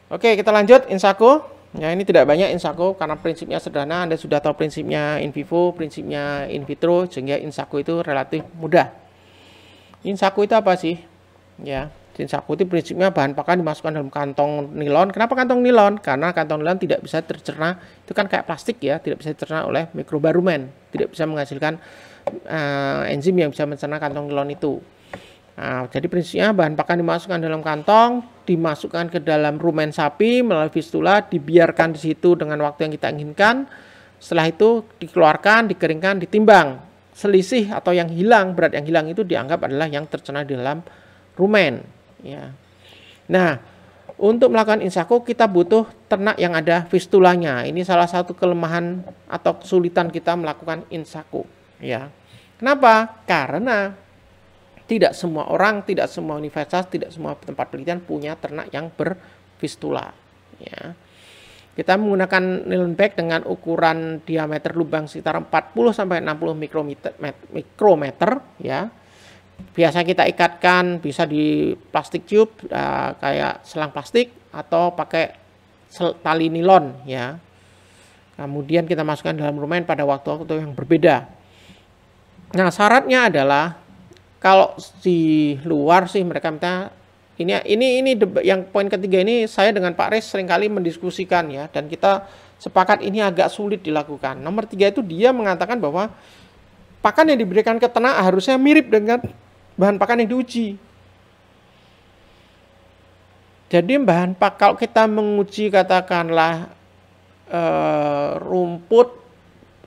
Oke, kita lanjut Insaco. Ya, ini tidak banyak Insaco karena prinsipnya sederhana. Anda sudah tahu prinsipnya in vivo, prinsipnya in vitro, sehingga Insaco itu relatif mudah. Insaco itu apa sih? Ya, Insaco itu prinsipnya bahan pakan dimasukkan dalam kantong nilon. Kenapa kantong nilon? Karena kantong nilon tidak bisa tercerna. Itu kan kayak plastik ya, tidak bisa tercerna oleh mikroba rumen, tidak bisa menghasilkan enzim yang bisa mencerna kantong nilon itu. Nah, jadi prinsipnya bahan pakan dimasukkan dalam kantong, dimasukkan ke dalam rumen sapi melalui fistula, dibiarkan di situ dengan waktu yang kita inginkan. Setelah itu dikeluarkan, dikeringkan, ditimbang. Selisih atau yang hilang, berat yang hilang itu dianggap adalah yang tercerna di dalam rumen. Ya. Nah, untuk melakukan Insaco kita butuh ternak yang ada fistulanya. Ini salah satu kelemahan atau kesulitan kita melakukan Insaco. Ya. Kenapa? Karena tidak semua orang, tidak semua universitas, tidak semua tempat penelitian punya ternak yang berfistula. Ya. Kita menggunakan nylon bag dengan ukuran diameter lubang sekitar 40-60 mikrometer. Ya. Biasa kita ikatkan bisa di plastik tube kayak selang plastik atau pakai tali nilon. Ya. Kemudian kita masukkan dalam rumen pada waktu-waktu yang berbeda. Nah, syaratnya adalah kalau di luar sih mereka minta ini yang poin ketiga ini saya dengan Pak Res seringkali mendiskusikan ya, dan kita sepakat ini agak sulit dilakukan. Nomor 3 itu dia mengatakan bahwa pakan yang diberikan ke ternak harusnya mirip dengan bahan pakan yang diuji. Jadi bahan pakan kalau kita menguji katakanlah rumput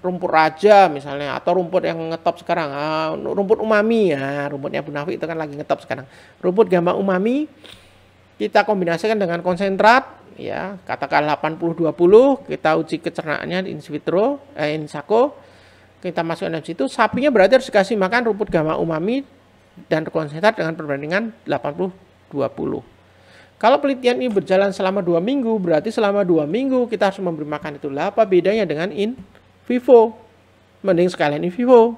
raja misalnya, atau rumput yang ngetop sekarang, rumput umami ya, rumputnya Bu Nafi itu kan lagi ngetop sekarang. Rumput gamba umami kita kombinasikan dengan konsentrat ya, katakan 80-20, kita uji kecernaannya in vitro, Insaco, kita masukkan di situ, sapinya berarti harus dikasih makan rumput gamba umami dan konsentrat dengan perbandingan 80-20. Kalau penelitian ini berjalan selama 2 minggu, berarti selama 2 minggu kita harus memberi makan itu. Apa bedanya dengan in vivo? Mending sekalian in vivo.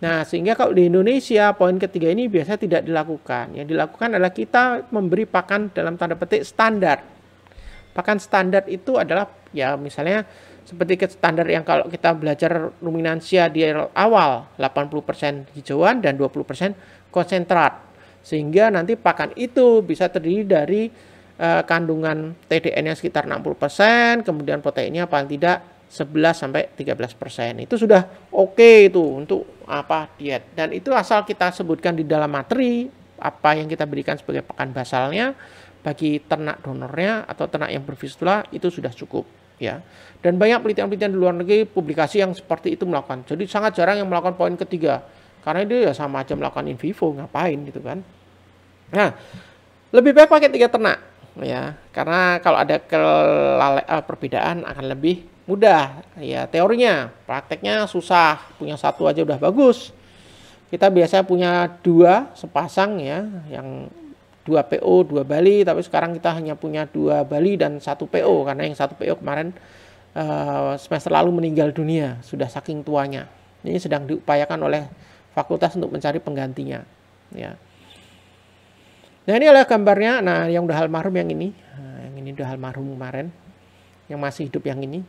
Nah, sehingga kalau di Indonesia poin ketiga ini biasa tidak dilakukan. Yang dilakukan adalah kita memberi pakan dalam tanda petik standar. Pakan standar itu adalah ya misalnya seperti standar yang kalau kita belajar ruminansia di awal, 80% hijauan dan 20% konsentrat. Sehingga nanti pakan itu bisa terdiri dari kandungan TDN-nya sekitar 60%, kemudian proteinnya paling tidak 11-13%. Itu sudah oke itu untuk diet. Dan itu asal kita sebutkan di dalam materi apa yang kita berikan sebagai pakan basalnya bagi ternak donornya atau ternak yang berfistula itu sudah cukup ya. Dan banyak penelitian-penelitian di luar negeri publikasi yang seperti itu melakukan. Jadi sangat jarang yang melakukan poin ketiga. Karena itu ya sama aja melakukan in vivo, ngapain gitu kan. Nah, lebih baik pakai 3 ternak ya. Karena kalau ada perbedaan akan lebih mudah ya teorinya, prakteknya susah. Punya 1 aja udah bagus. Kita biasa punya 2 sepasang ya, yang 2 PO 2 Bali, tapi sekarang kita hanya punya 2 Bali dan 1 PO karena yang 1 PO kemarin semester lalu meninggal dunia, sudah saking tuanya. Ini sedang diupayakan oleh fakultas untuk mencari penggantinya ya. Nah, ini adalah gambarnya. Nah, yang udah almarhum yang ini. Nah, yang ini udah almarhum kemarin. Yang masih hidup yang ini.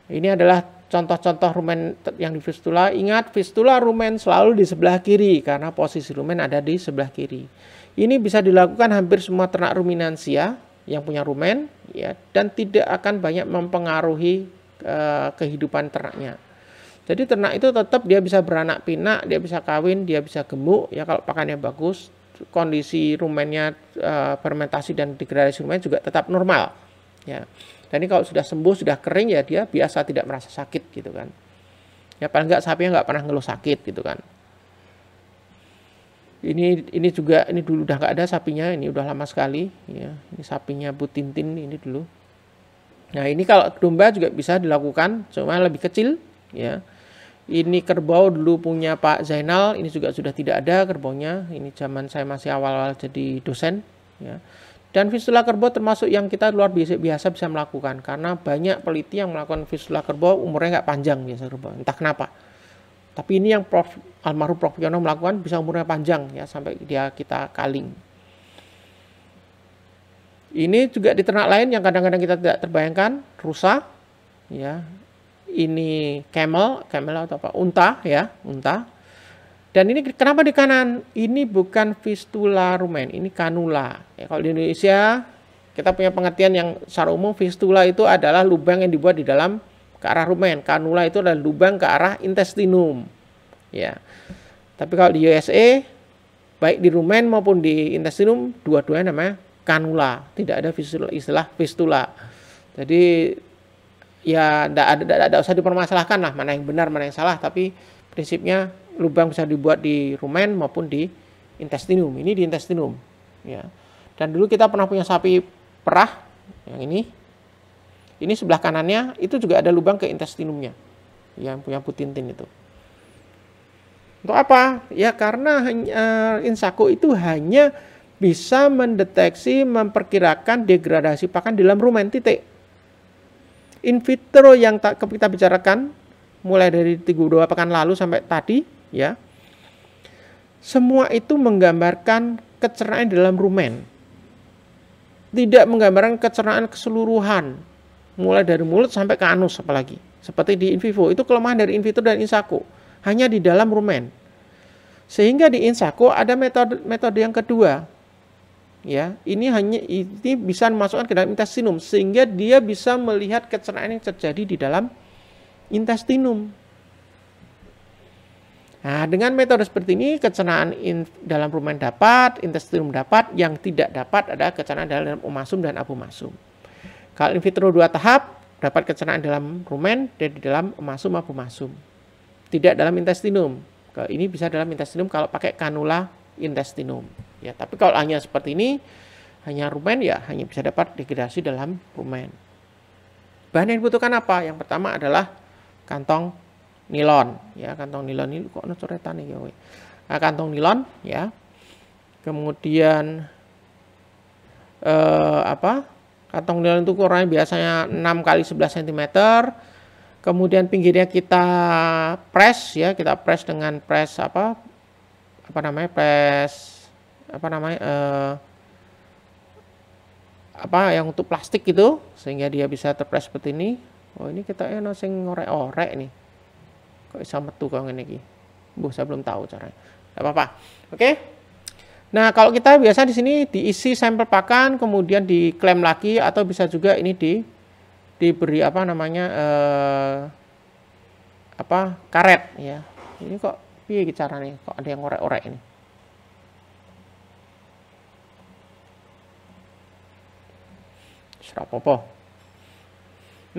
Ini adalah contoh-contoh rumen yang di fistula. Ingat, fistula rumen selalu di sebelah kiri karena posisi rumen ada di sebelah kiri. Ini bisa dilakukan hampir semua ternak ruminansia yang punya rumen ya, dan tidak akan banyak mempengaruhi kehidupan ternaknya. Jadi ternak itu tetap dia bisa beranak pinak, dia bisa kawin, dia bisa gemuk ya kalau pakannya bagus. Kondisi rumennya fermentasi dan degradasi rumen juga tetap normal ya. Dan ini kalau sudah sembuh, sudah kering ya dia biasa tidak merasa sakit gitu kan. Ya paling enggak sapinya enggak pernah ngeluh sakit gitu kan. Ini juga, ini dulu udah enggak ada sapinya, ini udah lama sekali ya. Ini sapinya Bu Tintin ini dulu. Nah, ini kalau domba juga bisa dilakukan, cuma lebih kecil ya. Ini kerbau dulu punya Pak Zainal, ini juga sudah tidak ada kerbaunya. Ini zaman saya masih awal-awal jadi dosen ya. Dan fistula kerbau termasuk yang kita luar biasa bisa melakukan, karena banyak peneliti yang melakukan fistula kerbau umurnya nggak panjang biasa kerbau, entah kenapa. Tapi ini yang almarhum Prof Yono melakukan bisa umurnya panjang ya, sampai kita kaling. Ini juga di ternak lain yang kadang-kadang kita tidak terbayangkan, rusa, ya. Ini camel atau apa? Unta, ya, unta. Dan ini kenapa di kanan? Ini bukan fistula rumen, ini kanula. Ya, kalau di Indonesia kita punya pengertian yang secara umum fistula itu adalah lubang yang dibuat di dalam ke arah rumen. Kanula itu adalah lubang ke arah intestinum. Ya. Tapi kalau di USA baik di rumen maupun di intestinum dua-duanya namanya kanula, tidak ada istilah fistula. Jadi ya tidak usah dipermasalahkan lah mana yang benar mana yang salah, tapi prinsipnya lubang bisa dibuat di rumen maupun di intestinum. Ini di intestinum, ya. Dan dulu kita pernah punya sapi perah yang ini sebelah kanannya itu juga ada lubang ke intestinumnya, yang punya putintin itu. Untuk apa? Ya karena Insaco itu hanya bisa mendeteksi, memperkirakan degradasi pakan di dalam rumen, titik. In vitro yang kita bicarakan mulai dari 3 pekan lalu sampai tadi, ya, semua itu menggambarkan kecernaan di dalam rumen, tidak menggambarkan kecernaan keseluruhan mulai dari mulut sampai ke anus, apalagi seperti di in vivo. Itu kelemahan dari in vitro dan Insaco, hanya di dalam rumen. Sehingga di Insaco ada metode yang kedua, ya, ini bisa dimasukkan ke dalam intestinum sehingga dia bisa melihat kecernaan yang terjadi di dalam intestinum. Nah, dengan metode seperti ini kecernaan dalam rumen dapat, intestinum dapat, yang tidak dapat adalah kecernaan dalam omasum dan abumasum. Kalau in vitro 2 tahap dapat kecernaan dalam rumen dan di dalam omasum abumasum, tidak dalam intestinum. Kalau ini bisa dalam intestinum kalau pakai kanula intestinum. Ya, tapi kalau hanya seperti ini, hanya rumen, ya hanya bisa dapat degradasi dalam rumen. Bahan yang dibutuhkan apa? Yang pertama adalah kantong nilon, ya, kantong nilon ini kok coretan nih, ya. Nah, kantong nilon, ya. Kemudian kantong nilon itu ukurannya biasanya 6 x 11 cm. Kemudian pinggirnya kita press, ya, kita press dengan press yang untuk plastik gitu sehingga dia bisa terpress seperti ini. Oh, ini kita sing ngorek-orek nih. Kok bisa metu kok ngene iki. Saya belum tahu caranya. Enggak apa-apa. Oke. Nah, kalau kita biasa di sini diisi sampel pakan kemudian diklaim lagi, atau bisa juga ini diberi karet, ya. Ini kok piye caranya? Kok ada yang ngorek-orek ini? Apa-apa.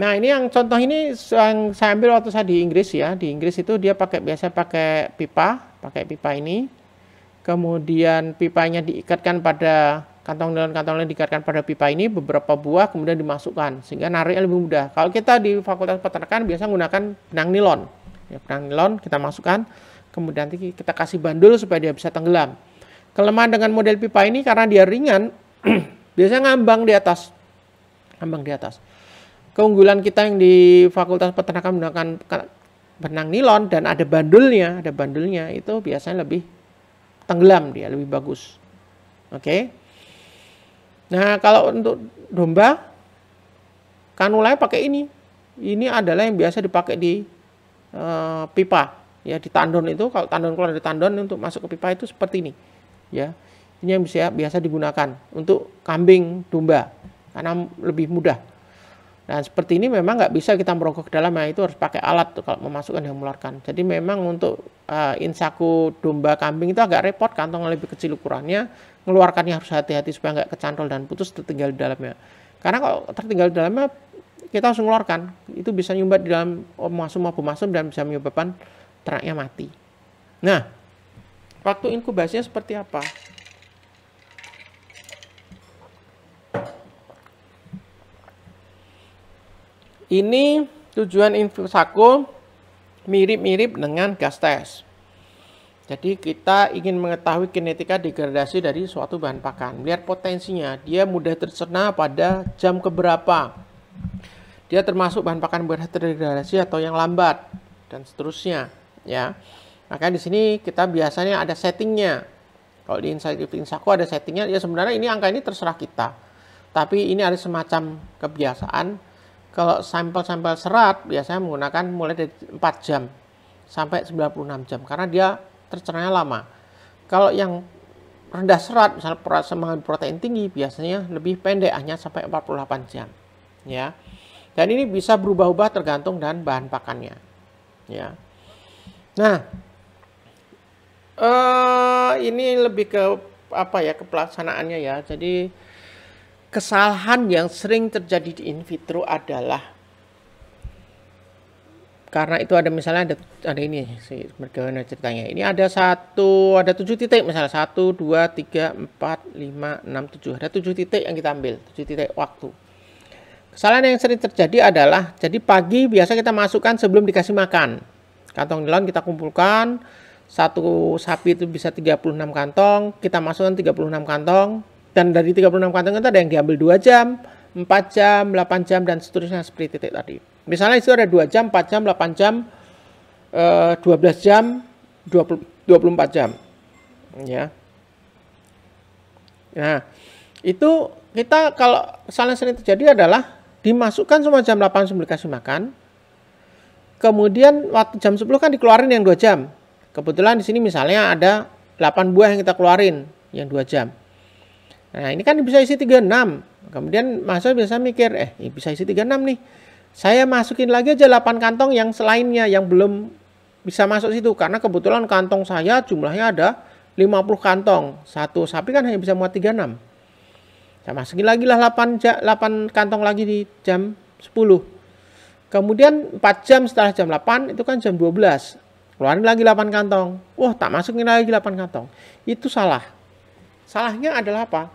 Nah, ini yang contoh ini yang saya ambil waktu saya di Inggris, ya. Di Inggris itu dia biasa pakai pipa ini. Kemudian pipanya diikatkan pada kantong nilon diikatkan pada pipa ini, beberapa buah kemudian dimasukkan sehingga nariknya lebih mudah. Kalau kita di Fakultas Peternakan biasa menggunakan benang nilon. Ya, benang nilon kita masukkan, kemudian kita kasih bandul supaya dia bisa tenggelam. Kelemahan dengan model pipa ini karena dia ringan, biasanya ngambang di atas. Keunggulan kita yang di Fakultas Peternakan menggunakan benang nilon dan ada bandulnya itu biasanya lebih tenggelam, dia lebih bagus. Oke. Nah, kalau untuk domba kanulanya pakai ini. Ini adalah yang biasa dipakai di pipa, ya, di tandon itu. Kalau tandon keluar dari tandon untuk masuk ke pipa itu seperti ini, ya. Ini yang biasa digunakan untuk kambing, domba karena lebih mudah. Dan seperti ini memang nggak bisa kita merokok ke dalam, itu harus pakai alat tuh kalau memasukkan dan mengeluarkan. Jadi memang untuk Insaco domba kambing itu agak repot, kantongnya lebih kecil ukurannya, ngeluarkannya harus hati-hati supaya nggak kecantol dan putus tertinggal di dalamnya. Karena kalau tertinggal di dalamnya kita harus mengeluarkan, itu bisa nyumbat di dalam omasum dan bisa menyebabkan ternaknya mati. Nah, waktu inkubasinya seperti apa? Ini tujuan Insaco mirip-mirip dengan gas test. Jadi kita ingin mengetahui kinetika degradasi dari suatu bahan pakan. Lihat potensinya, dia mudah tercerna pada jam keberapa. Dia termasuk bahan pakan mudah terdegradasi atau yang lambat dan seterusnya, ya. Maka di sini kita biasanya ada settingnya. Kalau di Insaco ada settingnya, ya sebenarnya ini angka ini terserah kita. Tapi ini ada semacam kebiasaan. Kalau sampel-sampel serat biasanya menggunakan mulai dari 4 jam sampai 96 jam karena dia tercernanya lama. Kalau yang rendah serat, misalnya mengandung protein tinggi, biasanya lebih pendek, hanya sampai 48 jam. Ya. Dan ini bisa berubah-ubah tergantung dan bahan pakannya. Ya. Nah, ini lebih ke apa ya, ke pelaksanaannya ya. Jadi kesalahan yang sering terjadi di in vitro adalah karena itu ada misalnya ada ini sih bagaimana ceritanya. Ini ada 7 titik misalnya 1, 2, 3, 4, 5, 6, 7. Ada 7 titik yang kita ambil, 7 titik waktu. Kesalahan yang sering terjadi adalah jadi pagi biasa kita masukkan sebelum dikasih makan. Kantong nilon kita kumpulkan, satu sapi itu bisa 36 kantong, kita masukkan 36 kantong dan dari 36 kantong itu ada yang diambil 2 jam, 4 jam, 8 jam dan seterusnya seperti titik tadi. Misalnya itu ada 2 jam, 4 jam, 8 jam, 12 jam, 24 jam. Ya. Nah, itu kita kalau kesalahan sering terjadi adalah dimasukkan semua jam 8 sebelum dikasih makan. Kemudian waktu jam 10 kan dikeluarin yang 2 jam. Kebetulan di sini misalnya ada 8 buah yang kita keluarin yang 2 jam. Nah, ini kan bisa isi 36. Kemudian mahasiswa biasa mikir, bisa isi 36 nih. Saya masukin lagi aja 8 kantong yang selainnya yang belum bisa masuk situ. Karena kebetulan kantong saya jumlahnya ada 50 kantong. Satu sapi kan hanya bisa muat 36. Saya masukin lagi lah 8 kantong lagi di jam 10. Kemudian 4 jam setelah jam 8 itu kan jam 12. Keluarin lagi 8 kantong. Wah, tak masukin lagi 8 kantong. Itu salah. Salahnya adalah apa?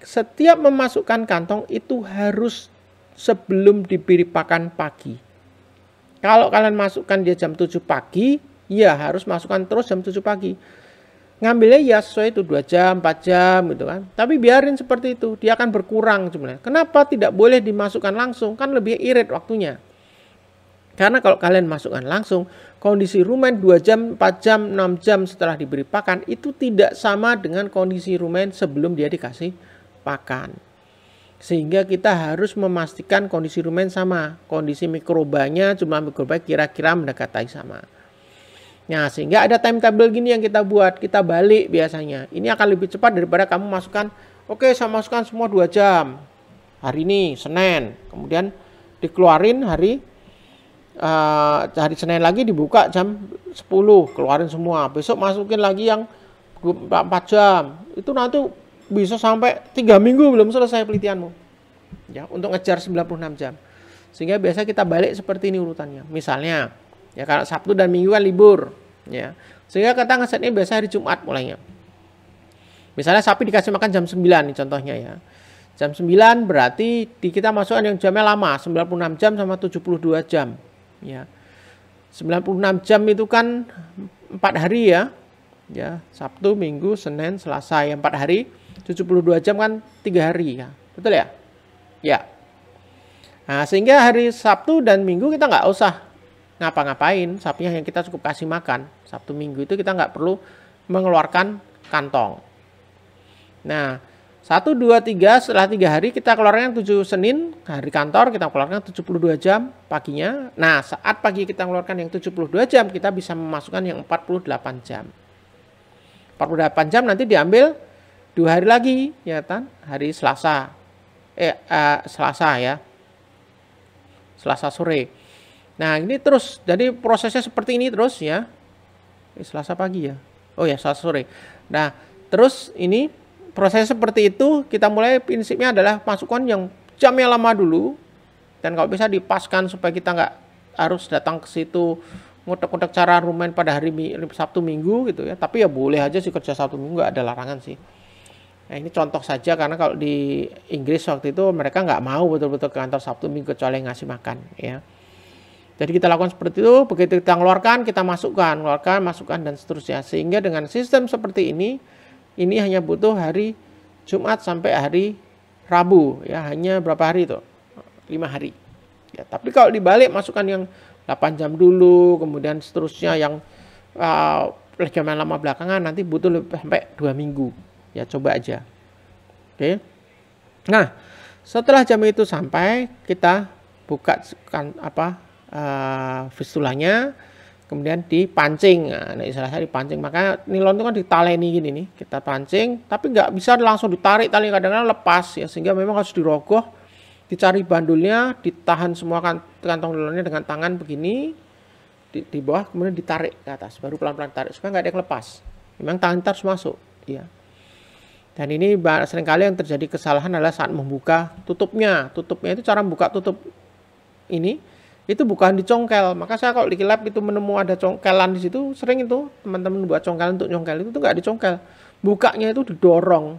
Setiap memasukkan kantong itu harus sebelum diberi pakan pagi. Kalau kalian masukkan dia jam 7 pagi, ya harus masukkan terus jam 7 pagi. Ngambilnya ya sesuai itu 2 jam, 4 jam gitu kan. Tapi biarin seperti itu, dia akan berkurang jumlahnya. Kenapa tidak boleh dimasukkan langsung? Kan lebih irit waktunya. Karena kalau kalian masukkan langsung, kondisi rumen 2 jam, 4 jam, 6 jam setelah diberi pakan itu tidak sama dengan kondisi rumen sebelum dia dikasih pakan. Sehingga kita harus memastikan kondisi rumen sama. Kondisi mikrobanya, jumlah mikroba kira-kira mendekati sama. Nah, sehingga ada timetable gini yang kita buat. Kita balik biasanya. Ini akan lebih cepat daripada kamu masukkan, oke saya masukkan semua 2 jam. Hari ini, Senin. Kemudian dikeluarin hari Senin lagi dibuka jam 10. Keluarin semua. Besok masukin lagi yang 4 jam. Itu nanti bisa sampai 3 minggu belum selesai penelitianmu. Ya, untuk ngejar 96 jam. Sehingga biasa kita balik seperti ini urutannya. Misalnya, ya kalau Sabtu dan Minggu kan libur, ya. Sehingga kita ngesetnya biasa hari Jumat mulainya. Misalnya sapi dikasih makan jam 9 nih contohnya ya. Jam 9 berarti kita masukkan yang jamnya lama, 96 jam sama 72 jam, ya. 96 jam itu kan 4 hari ya. Ya, Sabtu, Minggu, Senin, Selasa ya 4 hari. 72 jam kan 3 hari ya. Betul ya? Ya. Nah, sehingga hari Sabtu dan Minggu kita nggak usah ngapa-ngapain. Sapinya yang kita cukup kasih makan. Sabtu Minggu itu kita nggak perlu mengeluarkan kantong. Nah, 1, 2, 3 setelah 3 hari kita keluarkan 7 Senin. Hari kantor kita keluarkan 72 jam paginya. Nah, saat pagi kita keluarkan yang 72 jam kita bisa memasukkan yang 48 jam. 48 jam nanti diambil 2 hari lagi ya kan, hari Selasa. Selasa ya. Selasa sore. Nah, ini terus jadi prosesnya seperti ini terus ya. Selasa pagi ya. Oh ya, Selasa sore. Nah, terus ini prosesnya seperti itu, kita mulai prinsipnya adalah masukkan yang jamnya lama dulu. Dan kalau bisa dipaskan supaya kita nggak harus datang ke situ ngutek-ngutek cara rumen pada hari Sabtu Minggu gitu ya. Tapi ya boleh aja sih kerja Sabtu Minggu, nggak ada larangan sih. Nah, ini contoh saja karena kalau di Inggris waktu itu mereka nggak mau betul-betul ke kantor Sabtu Minggu kecuali ngasih makan ya. Jadi kita lakukan seperti itu, begitu kita keluarkan, kita masukkan, masukkan dan seterusnya. Sehingga dengan sistem seperti ini hanya butuh hari Jumat sampai hari Rabu ya, hanya berapa hari itu? 5 hari. Ya, tapi kalau dibalik masukkan yang 8 jam dulu, kemudian seterusnya yang jam lama belakangan nanti butuh sampai 2 minggu. Ya coba aja. Oke. Nah, Setelah jam itu sampai, kita buka fistulanya, kemudian dipancing. Nah, ini salah satu dipancing. Makanya nilon itu kan ditaleni gini nih, kita pancing, tapi nggak bisa langsung ditarik tali, kadang-kadang lepas ya, sehingga memang harus dirogoh, dicari bandulnya, ditahan semua kantong nilonnya dengan tangan begini di bawah, kemudian ditarik ke atas, baru pelan-pelan tarik supaya nggak ada yang lepas. Memang tangan kita harus masuk, ya. Dan ini seringkali yang terjadi kesalahan adalah saat membuka tutupnya. Tutupnya itu cara membuka tutup ini itu bukan dicongkel. Maka saya kalau di lab itu menemukan ada congkelan di situ, sering itu teman-teman buat congkel untuk nyongkel itu nggak dicongkel. Bukanya itu didorong.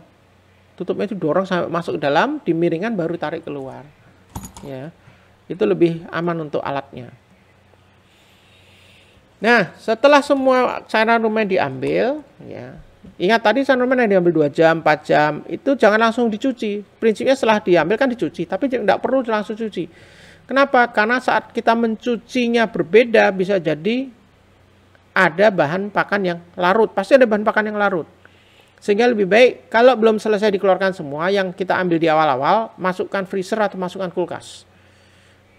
Tutupnya itu dorong sampai masuk ke dalam, dimiringkan baru tarik keluar. Ya. Itu lebih aman untuk alatnya. Nah, setelah semua cairan rumen diambil, ya. Ingat tadi cairan rumen yang diambil 2 jam, 4 jam, itu jangan langsung dicuci. Prinsipnya setelah diambil kan dicuci, tapi tidak perlu langsung cuci. Kenapa? Karena saat kita mencucinya berbeda, bisa jadi ada bahan pakan yang larut. Pasti ada bahan pakan yang larut. Sehingga lebih baik, kalau belum selesai dikeluarkan semua, yang kita ambil di awal-awal, masukkan freezer atau masukkan kulkas.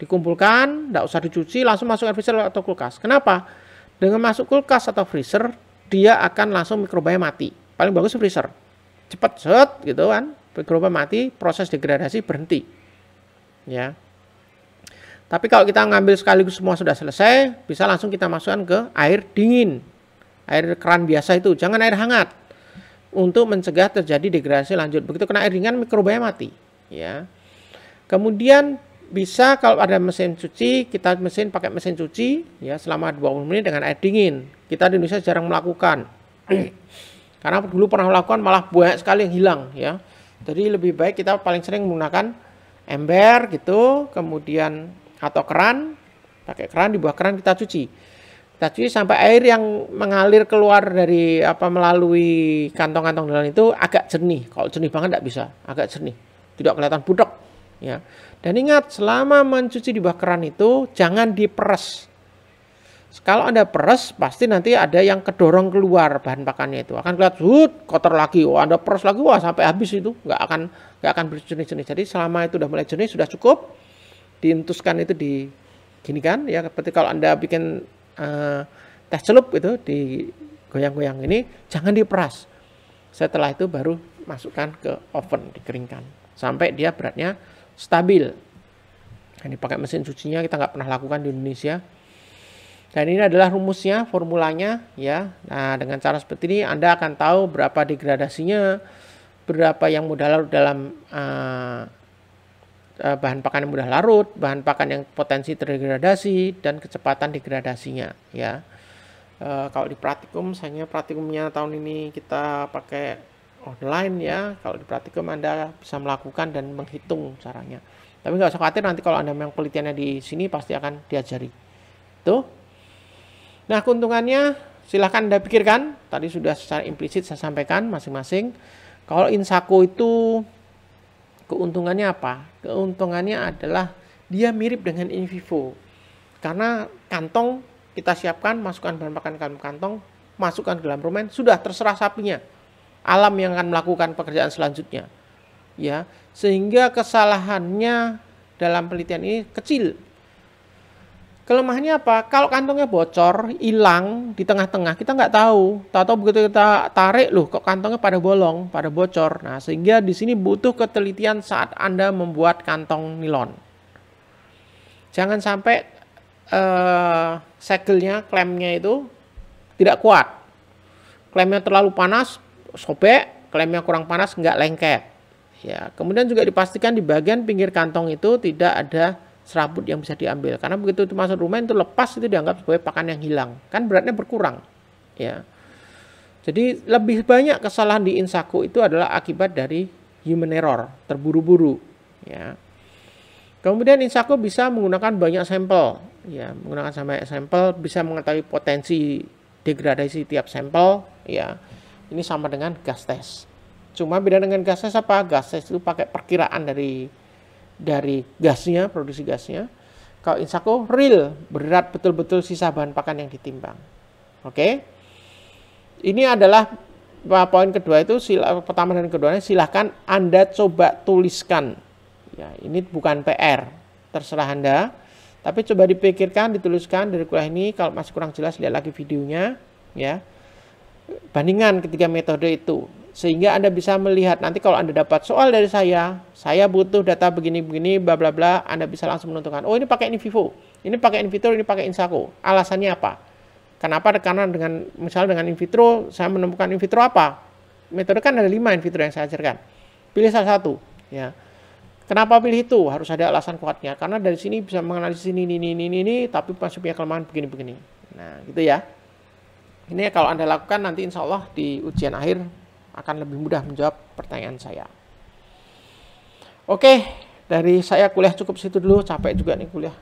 Dikumpulkan, tidak usah dicuci, langsung masukkan freezer atau kulkas. Kenapa? Dengan masuk kulkas atau freezer, dia akan langsung mikrobanya mati. Paling bagus freezer. Cepat set gitu kan, mikroba mati, proses degradasi berhenti. Ya. Tapi kalau kita ngambil sekaligus semua sudah selesai, bisa langsung kita masukkan ke air dingin. Air keran biasa itu, jangan air hangat. Untuk mencegah terjadi degradasi lanjut. Begitu kena air dingin, mikrobanya mati. Ya. Kemudian bisa kalau ada mesin cuci, kita pakai mesin cuci ya selama 20 menit dengan air dingin. Kita di Indonesia jarang melakukan. Karena dulu pernah melakukan malah banyak sekali yang hilang ya. Jadi lebih baik kita paling sering menggunakan ember gitu, kemudian atau keran, pakai keran, di bawah keran kita cuci. Kita cuci sampai air yang mengalir keluar dari melalui kantong-kantong dalam itu agak jernih. Kalau jernih banget tidak bisa, agak jernih. Tidak kelihatan budak ya. Dan ingat, selama mencuci di bawah keran itu jangan diperes. Kalau Anda peres, pasti nanti ada yang kedorong keluar bahan pakannya itu. Akan kelihatan kotor lagi. Oh, Anda peres lagi, wah sampai habis itu. Nggak akan berjenis-jenis. Jadi selama itu sudah mulai jenis, sudah cukup. Dientuskan itu diginikan. Ya, seperti kalau Anda bikin teh celup itu, digoyang-goyang ini, jangan diperas. Setelah itu baru masukkan ke oven, dikeringkan. Sampai dia beratnya stabil. Ini pakai mesin cucinya kita nggak pernah lakukan di Indonesia. Dan ini adalah rumusnya, formulanya ya. Nah, dengan cara seperti ini Anda akan tahu berapa degradasinya, berapa yang mudah larut dalam bahan pakan yang mudah larut, bahan pakan yang potensi terdegradasi, dan kecepatan degradasinya ya. Kalau di praktikum, misalnya praktikumnya tahun ini kita pakai online ya. Kalau di praktikum Anda bisa melakukan dan menghitung caranya. Tapi nggak usah khawatir, nanti kalau Anda memang penelitiannya di sini pasti akan diajari. Tuh. Nah, keuntungannya silahkan Anda pikirkan. Tadi sudah secara implisit saya sampaikan masing-masing. Kalau Insaco itu keuntungannya apa? Keuntungannya adalah dia mirip dengan in vivo. Karena kantong kita siapkan, masukkan bahan pakan ke dalam kantong, masukkan ke dalam rumen, sudah terserah sapinya. Alam yang akan melakukan pekerjaan selanjutnya. Ya, sehingga kesalahannya dalam penelitian ini kecil. Kelemahannya apa? Kalau kantongnya bocor, hilang di tengah-tengah, kita nggak tahu. Tahu-tahu begitu kita tarik, loh kok kantongnya pada bolong, pada bocor. Nah, sehingga di sini butuh ketelitian saat Anda membuat kantong nilon. Jangan sampai segelnya, klemnya itu tidak kuat. Klemnya terlalu panas, sobek, klemnya kurang panas, nggak lengket. Ya, kemudian juga dipastikan di bagian pinggir kantong itu tidak ada serabut yang bisa diambil. Karena begitu itu masuk rumen itu lepas, itu dianggap sebagai pakan yang hilang. Kan beratnya berkurang. Ya. Jadi lebih banyak kesalahan di Insaco itu adalah akibat dari human error, terburu-buru. Ya. Kemudian Insaco bisa menggunakan banyak sampel. Ya, menggunakan sampel bisa mengetahui potensi degradasi tiap sampel. Ya. Ini sama dengan gas test. Cuma beda dengan gas test apa? Gas test itu pakai perkiraan dari gasnya, produksi gasnya. Kalau Insaco real, berat betul-betul sisa bahan pakan yang ditimbang. Oke. Ini adalah poin kedua itu, pertama dan keduanya silahkan Anda coba tuliskan. Ya, ini bukan PR, terserah Anda. Tapi coba dipikirkan, dituliskan dari kuliah ini. Kalau masih kurang jelas, lihat lagi videonya, ya. Bandingkan ketiga metode itu, sehingga Anda bisa melihat nanti kalau Anda dapat soal dari saya butuh data begini-begini, bla bla bla, Anda bisa langsung menentukan, oh ini pakai in vivo, ini pakai in vitro, ini pakai in sako. Alasannya apa? Kenapa? Karena dengan misalnya dengan in vitro, saya menemukan in vitro apa? Metode kan ada 5 in vitro yang saya ajarkan. Pilih salah satu, ya. Kenapa pilih itu? Harus ada alasan kuatnya. Karena dari sini bisa menganalisis ini, tapi masih punya kelemahan begini-begini. Nah, gitu ya. Ini kalau Anda lakukan nanti insya Allah di ujian akhir akan lebih mudah menjawab pertanyaan saya. Oke, dari saya kuliah cukup situ dulu, capek juga nih kuliah.